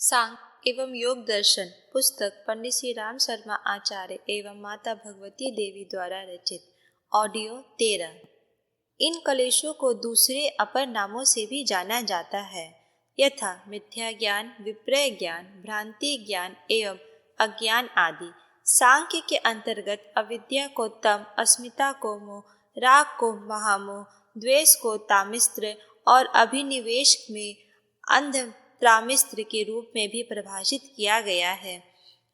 सांख्य एवं योग दर्शन पुस्तक पंडित श्री राम शर्मा आचार्य एवं माता भगवती देवी द्वारा रचित। ऑडियो 13। इन कलेशों को दूसरे अपर नामों से भी जाना जाता है, यथा मिथ्या ज्ञान, विपर्य ज्ञान, भ्रांति ज्ञान एवं अज्ञान आदि। सांख्य के अंतर्गत अविद्या को तम, अस्मिता को मोह, राग को महामोह, द्वेष को तामिस्त्र और अभिनिवेश में अंध तामिस्त्र के रूप में भी परिभाषित किया गया है।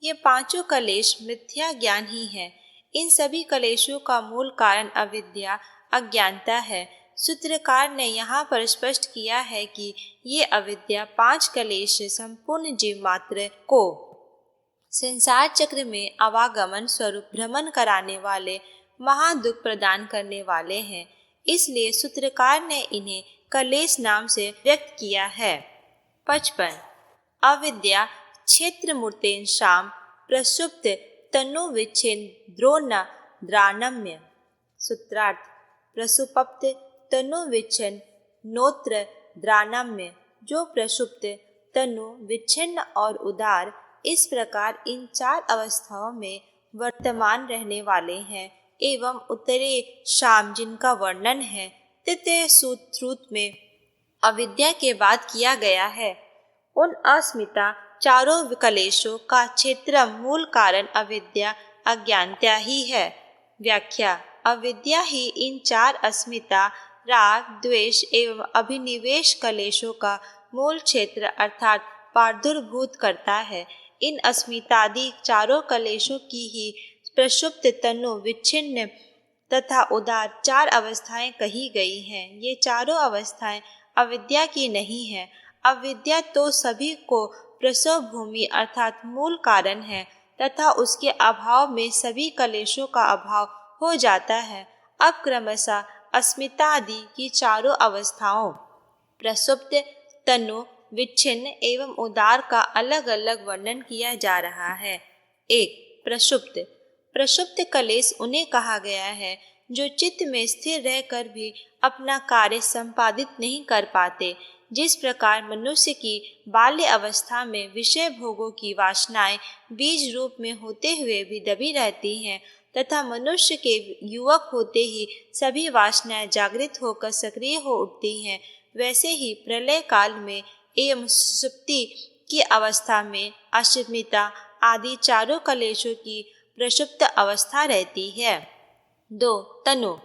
ये पांचों कलेश मिथ्या ज्ञान ही है। इन सभी कलेशों का मूल कारण अविद्या, अज्ञानता है। सूत्रकार ने यहाँ पर स्पष्ट किया है कि ये अविद्या पांच कलेश संपूर्ण जीव मात्र को संसार चक्र में आवागमन स्वरूप भ्रमण कराने वाले, महादुख प्रदान करने वाले हैं। इसलिए सूत्रकार ने इन्हें कलेश नाम से व्यक्त किया है। 55। अविद्या क्षेत्र मूर्तेन शाम प्रसुप्त तनु विच्छिन्न द्रानम्य। सूत्रार्थ: प्रसुप्त तनु विच्छिन्न नोत्र द्रानम्य, जो प्रसुप्त तनु विच्छिन्न और उदार, इस प्रकार इन चार अवस्थाओं में वर्तमान रहने वाले हैं एवं उत्तरे शाम जिनका वर्णन है तृतीय सूत्र में अविद्या के बाद किया गया है। उन अस्मिता चारों कलेशों का क्षेत्र मूल कारण अविद्या, अज्ञानता ही है। व्याख्या: अविद्या ही इन चार अस्मिता, राग, द्वेष एवं अभिनिवेश कलेशों का मूल क्षेत्र अर्थात प्रादुर्भूत करता है। इन अस्मितादि चारों कलेशों की ही प्रसुप्त, तनु विच्छिन्न तथा उदार चार अवस्थाएं कही गई हैं। ये चारों अवस्थाएं अविद्या की नहीं है। अविद्या तो सभी को प्रसव भूमि अर्थात मूल कारण है तथा उसके अभाव में सभी कलेशों का अभाव हो जाता है। अब क्रमशः अस्मिता आदि की चारों अवस्थाओं प्रसुप्त, तनु विच्छिन्न एवं उदार का अलग अलग वर्णन किया जा रहा है। 1. प्रसुप्त। प्रसुप्त कलेश उन्हें कहा गया है जो चित्त में स्थिर रहकर भी अपना कार्य संपादित नहीं कर पाते। जिस प्रकार मनुष्य की बाल्य अवस्था में विषय भोगों की वासनाएं बीज रूप में होते हुए भी दबी रहती हैं तथा मनुष्य के युवक होते ही सभी वासनाएं जागृत होकर सक्रिय हो उठती हैं, वैसे ही प्रलय काल में एवं सुप्ति की अवस्था में अस्मिता आदि चारों कलेशों की प्रसुप्त अवस्था रहती है। 2. तनु।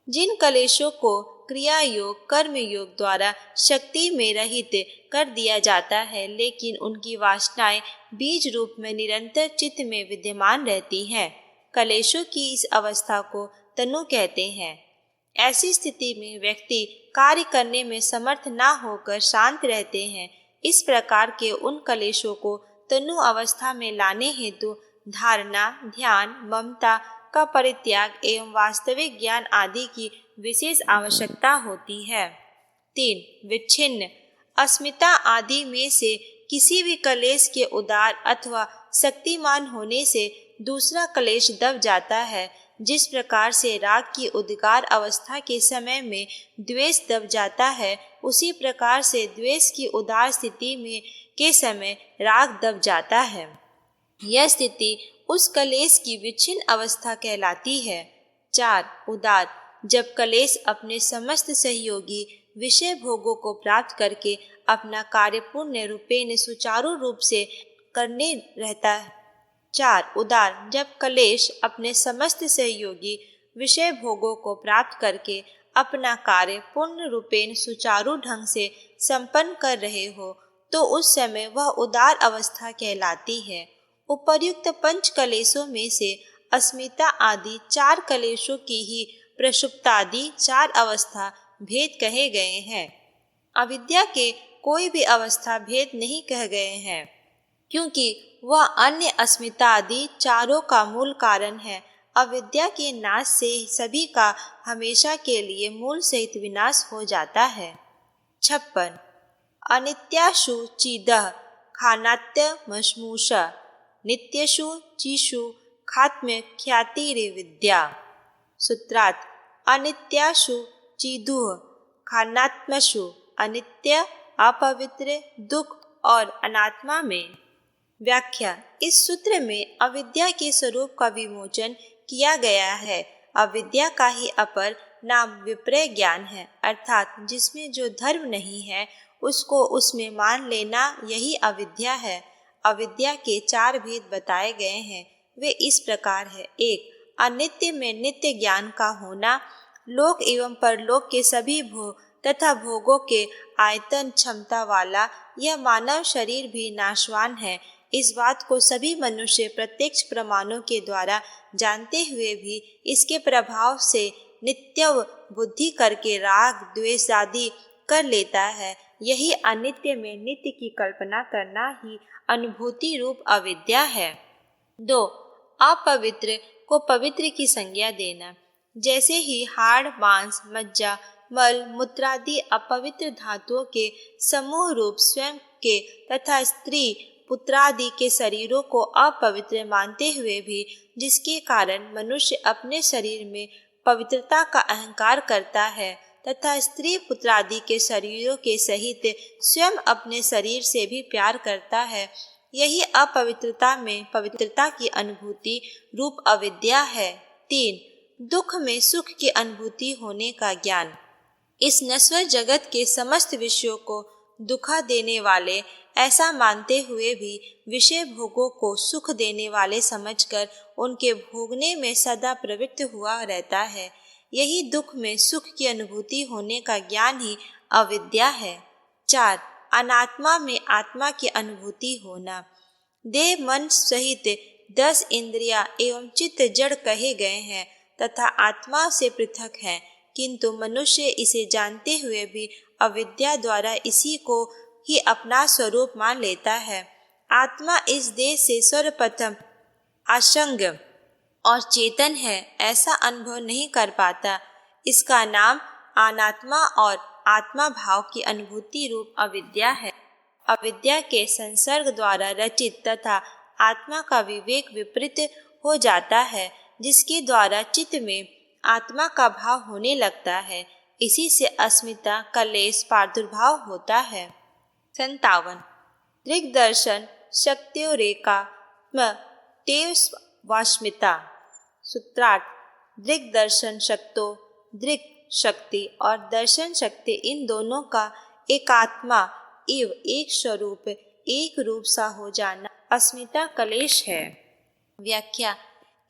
जिन कलेशों को क्रिया योग, कर्म योग द्वारा शक्ति में रहित कर दिया जाता है, लेकिन उनकी वासनाएं बीज रूप में निरंतर चित्त में विद्यमान रहती हैं, कलेशों की इस अवस्था को तनु कहते हैं। ऐसी स्थिति में व्यक्ति कार्य करने में समर्थ न होकर शांत रहते हैं। इस प्रकार के उन कलेशों को तनु अवस्था में लाने हेतु धारणा, ध्यान, ममता का परित्याग एवं वास्तविक ज्ञान आदि की विशेष आवश्यकता होती है। 3. विच्छिन्न। अस्मिता आदि में से किसी भी कलेश के उदार अथवा शक्तिमान होने से दूसरा कलेश दब जाता है। जिस प्रकार से राग की उद्गार अवस्था के समय में द्वेष दब जाता है, उसी प्रकार से द्वेष की उदार स्थिति में के समय राग दब जाता है। यह स्थिति उस कलेश की विच्छिन्न अवस्था कहलाती है। 4. उदार। जब कलेश अपने समस्त सहयोगी विषय भोगों को प्राप्त करके अपना कार्य पूर्ण रूपेण सुचारू रूप से करने रहता है। 4. उदार। जब कलेश अपने समस्त सहयोगी विषय भोगों को प्राप्त करके अपना कार्य पूर्ण रूपेण सुचारू ढंग से संपन्न कर रहे हो, तो उस समय वह उदार अवस्था कहलाती है। उपर्युक्त पंच कलेशों में से अस्मिता आदि चार कलेशों की ही प्रसुप्तादि चार अवस्था भेद कहे गए हैं। अविद्या के कोई भी अवस्था भेद नहीं कहे गए हैं, क्योंकि वह अन्य अस्मिता आदि चारों का मूल कारण है। अविद्या के नाश से सभी का हमेशा के लिए मूल सहित विनाश हो जाता है। 56. अनित्याशु चीदः खानात्यमश्मूष नित्यशु चीषु खात्म्य ख्यातिरिविद्या। सूत्रार्थ: अनित्याशु चीदुः खानात्मशु, अनित्य, अपवित्र, दुख और अनात्मा में। व्याख्या। इस सूत्र में अविद्या के स्वरूप का विमोचन किया गया है। अविद्या का ही अपर नाम विपर्य ज्ञान है, अर्थात जिसमें जो धर्म नहीं है उसको उसमें मान लेना, यही अविद्या है। अविद्या के 4 भेद बताए गए हैं। वे इस प्रकार है। 1. अनित्य में नित्य ज्ञान का होना। लोक एवं परलोक के सभी भोग तथा भोगों के आयतन क्षमता वाला यह मानव शरीर भी नाशवान है। इस बात को सभी मनुष्य प्रत्यक्ष प्रमाणों के द्वारा जानते हुए भी इसके प्रभाव से नित्य बुद्धि करके राग द्वेष आदि कर लेता है। यही अनित्य में नित्य की कल्पना करना ही अनुभूति रूप अविद्या है। 2. अपवित्र को पवित्र की संज्ञा देना। जैसे ही हाड़ मांस मज्जा मल मूत्रादि अपवित्र धातुओं के समूह रूप स्वयं के तथा स्त्री पुत्रादि के शरीरों को अपवित्र मानते हुए भी जिसके कारण मनुष्य अपने शरीर में पवित्रता का अहंकार करता है तथा स्त्री पुत्रादि के शरीरों के सहित स्वयं अपने शरीर से भी प्यार करता है, यही अपवित्रता में पवित्रता की अनुभूति रूप अविद्या है। 3. दुख में सुख की अनुभूति होने का ज्ञान। इस नश्वर जगत के समस्त विषयों को दुखा देने वाले ऐसा मानते हुए भी विषय भोगों को सुख देने वाले समझकर उनके भोगने में सदा प्रवृत्त हुआ रहता है, यही दुख में सुख की अनुभूति होने का ज्ञान ही अविद्या है। 4. अनात्मा में आत्मा की अनुभूति होना। देह मन सहित 10 इंद्रियां एवं चित्त जड़ कहे गए हैं तथा आत्मा से पृथक है, किंतु मनुष्य इसे जानते हुए भी अविद्या द्वारा इसी को ही अपना स्वरूप मान लेता है। आत्मा इस देह से सर्वप्रथम असंग और चेतन है, ऐसा अनुभव नहीं कर पाता। इसका नाम अनात्मा और आत्मा भाव की अनुभूति रूप अविद्या है। अविद्या के संसर्ग द्वारा रचित तथा आत्मा का विवेक विपरीत हो जाता है, जिसके द्वारा चित्त में आत्मा का भाव होने लगता है। इसी से अस्मिता कलेश प्रादुर्भाव होता है। 57. दृग्दर्शन शक्त्योरेका तेव वास्मिता। सूत्रार्थ। दृग्दर्शन शक्तो दृक् शक्ति और दर्शन शक्ति इन दोनों का एकात्मा एव एक स्वरूप एक रूप सा हो जाना अस्मिता कलेश है। व्याख्या।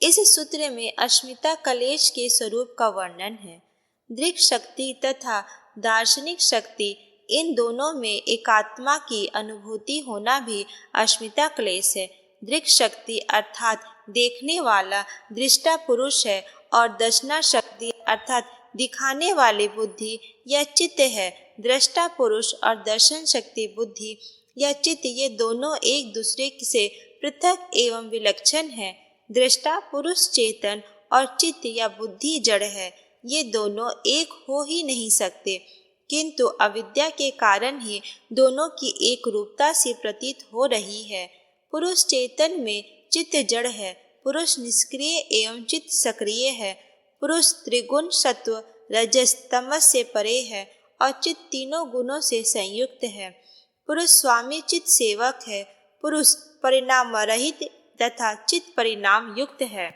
इस सूत्र में अस्मिता कलेश के स्वरूप का वर्णन है। दृक् शक्ति तथा दार्शनिक शक्ति इन दोनों में एकात्मा की अनुभूति होना भी अस्मिता क्लेश है। दृक् शक्ति अर्थात देखने वाला दृष्टा पुरुष है और दर्शना शक्ति अर्थात दिखाने वाली बुद्धि या चित्त है। दृष्टा पुरुष और दर्शन शक्ति बुद्धि या चित्त ये दोनों एक दूसरे से पृथक एवं विलक्षण है। दृष्टा पुरुष चेतन और चित्त या बुद्धि जड़ है, ये दोनों एक हो ही नहीं सकते, किंतु अविद्या के कारण ही दोनों की एक रूपता से प्रतीत हो रही है। पुरुष चेतन में चित्त जड़ है, पुरुष निष्क्रिय एवं चित्त सक्रिय है। पुरुष त्रिगुण सत्व रजस तमस से परे है और चित्त तीनों गुणों से संयुक्त है। पुरुष स्वामी चित्त सेवक है, पुरुष परिणाम रहित तथा चित्त परिणाम युक्त है।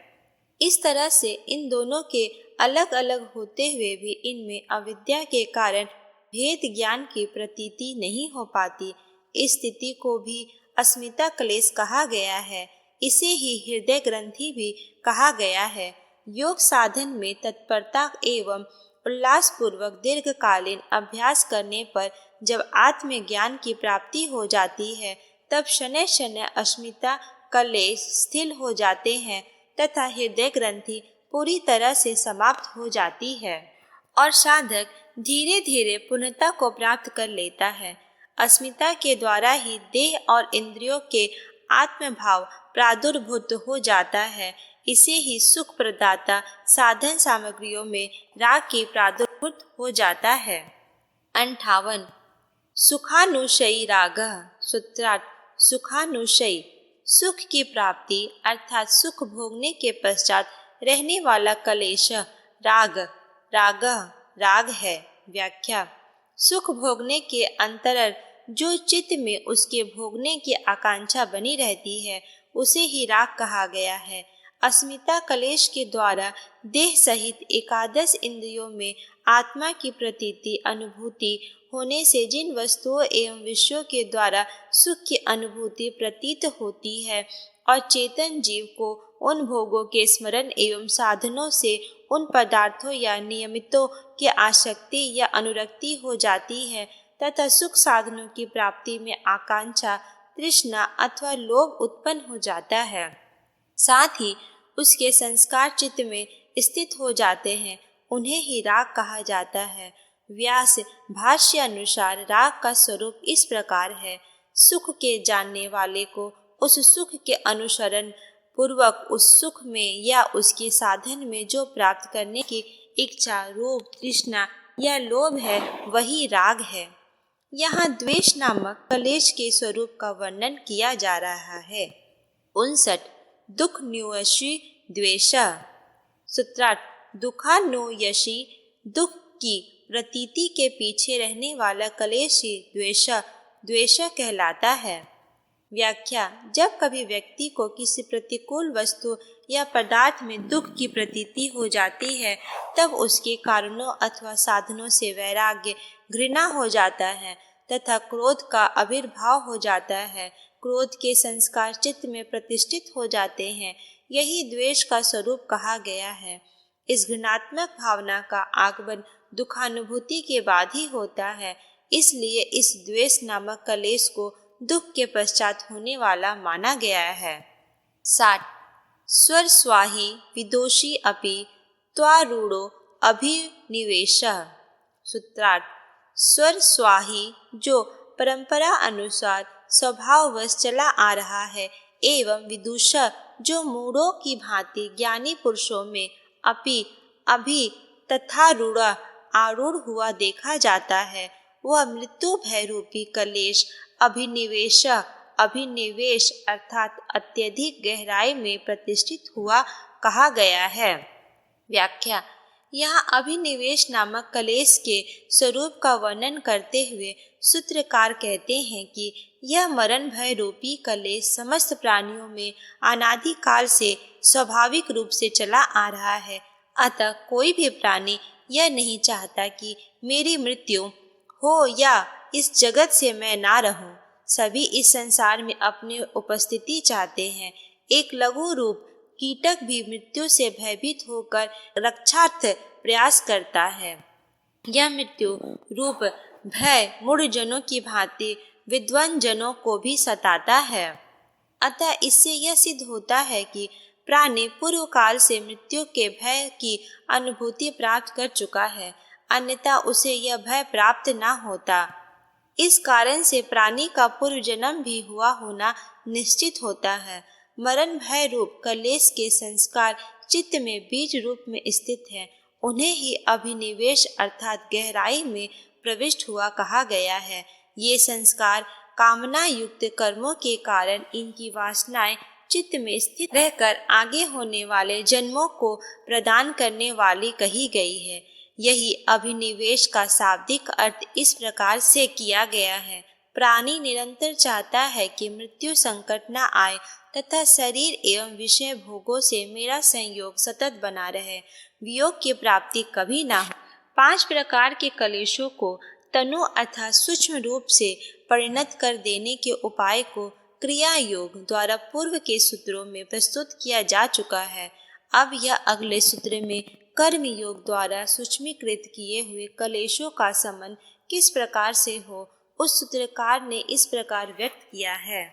इस तरह से इन दोनों के अलग अलग होते हुए भी इनमें अविद्या के कारण भेद ज्ञान की प्रतीति नहीं हो पाती। इस स्थिति को भी अस्मिता क्लेश कहा गया है। इसे ही हृदय ग्रंथि भी कहा गया है। योग साधन में तत्परता एवं उल्लास पूर्वक दीर्घकालीन अभ्यास करने पर जब आत्मज्ञान की प्राप्ति हो जाती है, तब शनैः शनैः अस्मिता क्लेश स्थिर हो जाते हैं तथा हृदय ग्रंथि पूरी तरह से समाप्त हो जाती है और साधक धीरे धीरे पूर्णता को प्राप्त कर लेता है। अस्मिता के द्वारा ही देह और इंद्रियों के आत्मभाव प्रादुर्भूत हो जाता है। इसे ही सुख प्रदाता साधन सामग्रियों में राग की प्रादुर्भूत हो जाता है। 58. सुखानुशयी रागः। सूत्रार्थ। सुखानुशयी सुख की प्राप्ति अर्थात सुख भोगने के पश्चात रहने वाला क्लेश राग है। व्याख्या। सुख भोगने के अंतरर जो चित्त में उसके भोगने की आकांक्षा बनी रहती है उसे ही राग कहा गया है। अस्मिता कलेश के द्वारा देह सहित एकादश इंद्रियों में आत्मा की प्रतीति अनुभूति होने से जिन वस्तुओं एवं विषयों के द्वारा सुख की अनुभूति प्रतीत होती है और चेतन जीव को उन भोगों के स्मरण एवं साधनों से उन पदार्थों या नियमितों की आसक्ति या अनुरक्ति हो जाती है तथा सुख साधनों की प्राप्ति में आकांक्षा, तृष्णा अथवा लोभ उत्पन्न हो जाता है, साथ ही उसके संस्कार चित्त में स्थित हो जाते हैं, उन्हें ही राग कहा जाता है। व्यास भाष्य अनुसार राग का स्वरूप इस प्रकार है। सुख के जानने वाले को उस सुख के अनुसरण पूर्वक उस सुख में या उसके साधन में जो प्राप्त करने की इच्छा, रूप, तृष्णा या लोभ है वही राग है। यहाँ द्वेष नामक कलेश के स्वरूप का वर्णन किया जा रहा है। 59 दुख न्यूयशी द्वेष। सूत्रार्थ दुखान्योयशी दुख की प्रतीति के पीछे रहने वाला कलेश ही द्वेष कहलाता है। व्याख्या जब कभी व्यक्ति को किसी प्रतिकूल वस्तु या पदार्थ में दुख की प्रतीति हो जाती है तब उसके कारणों अथवा साधनों से वैराग्य, घृणा हो जाता है तथा क्रोध का आविर्भाव हो जाता है। क्रोध के संस्कार चित्त में प्रतिष्ठित हो जाते हैं, यही द्वेष का स्वरूप कहा गया है। इस घृणात्मक भावना का आगमन दुखानुभूति के बाद ही होता है, इसलिए इस द्वेष नामक कलेश को दुख के पश्चात होने वाला माना गया है। 60 स्वर स्वाही विदोषी अपि त्वारूढ़ो अभिनिवेश। सूत्रार्थ स्वर स्वाही जो परंपरा अनुसार स्वभाववश चला आ रहा है एवं विदुषा जो मूढ़ों की भांति ज्ञानी पुरुषों में अभी तथा रूढ़ आरूढ़ हुआ देखा जाता है, वह मृत्यु भय रूपी कलेश अभिनिवेश अर्थात अत्यधिक गहराई में प्रतिष्ठित हुआ कहा गया है। व्याख्या यहाँ अभिनिवेश नामक कलेश के स्वरूप का वर्णन करते हुए सूत्रकार कहते हैं कि यह मरण भय रूपी कलेश समस्त प्राणियों में अनादि काल से स्वाभाविक रूप से चला आ रहा है। अतः कोई भी प्राणी यह नहीं चाहता कि मेरी मृत्यु हो या इस जगत से मैं ना रहूं। सभी इस संसार में अपनी उपस्थिति चाहते हैं। एक लघु रूप कीटक भी मृत्यु से भयभीत होकर रक्षार्थ प्रयास करता है। यह मृत्यु रूप भय मूढ़ जनों की भांति विद्वान जनों को भी सताता है। अतः इससे यह सिद्ध होता है कि प्राणी पूर्व काल से मृत्यु के भय की अनुभूति प्राप्त कर चुका है, अन्यथा उसे यह भय प्राप्त न होता। इस कारण से प्राणी का पूर्व जन्म भी हुआ होना निश्चित होता है। मरण भय रूप कलेश के संस्कार चित्त में बीज रूप में स्थित है, उन्हें ही अभिनिवेश अर्थात गहराई में प्रविष्ट हुआ कहा गया है। ये संस्कार कामना युक्त कर्मों के कारण इनकी वासनाएं चित्त में स्थित रहकर आगे होने वाले जन्मों को प्रदान करने वाली कही गई है। यही अभिनिवेश का शाब्दिक अर्थ इस प्रकार से किया गया है। प्राणी निरंतर चाहता है कि मृत्यु संकट न आए तथा शरीर एवं विषय भोगों से मेरा संयोग सतत बना रहे, वियोग की प्राप्ति कभी ना हो। 5 प्रकार के कलेशों को तनु अथवा सूक्ष्म रूप से परिणत कर देने के उपाय को क्रिया योग द्वारा पूर्व के सूत्रों में प्रस्तुत किया जा चुका है। अब यह अगले सूत्र में कर्म योग द्वारा सूक्ष्मीकृत किए हुए कलेशों का संबंध किस प्रकार से हो, उस सूत्रकार ने इस प्रकार व्यक्त किया है।